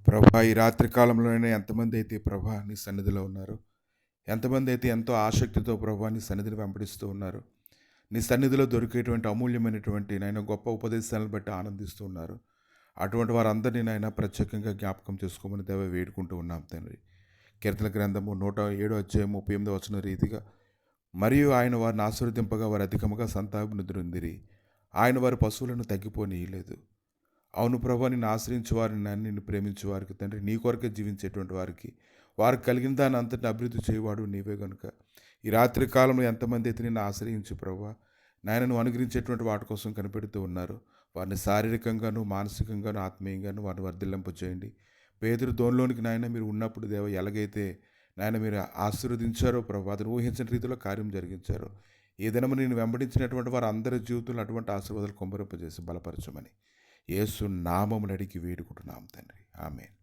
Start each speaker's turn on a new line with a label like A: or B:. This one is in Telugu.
A: ప్రభా, ఈ రాత్రి కాలంలోనే ఎంతమంది అయితే ప్రభా నీ సన్నిధిలో ఉన్నారు, ఎంతమంది అయితే ఎంతో ఆసక్తితో ప్రభా నీ సన్నిధిని వెంబడిస్తూ ఉన్నారు, నీ సన్నిధిలో దొరికేటువంటి అమూల్యమైనటువంటి నాయన గొప్ప ఉపదేశాలను బట్టి ఆనందిస్తూ ఉన్నారు. అటువంటి వారందరినీ నాయన ప్రత్యేకంగా జ్ఞాపకం చేసుకోమని దేవ వేడుకుంటూ ఉన్నాం తండ్రి. కీర్తన గ్రంథము 107 అధ్యాయం 38 రీతిగా, మరియు ఆయన వారిని ఆశీర్వదింపగా వారు అధికముగా సంతాపనిద్రుందిరి, ఆయన వారి పశువులను తగ్గిపోనీయలేదు. అవును ప్రభా, నిన్ను ఆశ్రయించే వారిని, నన్ను నిన్ను ప్రేమించే వారికి తండ్రి, నీ కొరకే జీవించేటువంటి వారికి, వారికి కలిగిన దాన్ని అంతటిని అభివృద్ధి చేయవాడు నీవే కనుక ఈ రాత్రి కాలంలో ఎంతమంది అయితే నిన్ను ఆశ్రయించి ప్రభా నాయన నువ్వు అనుగ్రహించేటువంటి వాటి కోసం కనిపెడుతూ ఉన్నారు, వారిని శారీరకంగాను, మానసికంగాను, ఆత్మీయంగాను వారిని వర్ధిల్లింప చేయండి. పేదరు దోనిలోనికి నాయన మీరు ఉన్నప్పుడు దేవ ఎలాగైతే నాయన మీరు ఆశీర్వదించారో ప్రభా, అతను ఊహించిన రీతిలో కార్యం జరిగించారు. ఏదైనా నేను వెంబడించినటువంటి వారు అందరి జీవితంలో అటువంటి ఆశీర్వాదాలు కొంబరింపజేసి బలపరచమని యేసు నామమున అడిగి వేడుకుంటున్నాం తండ్రి. ఆమేన్.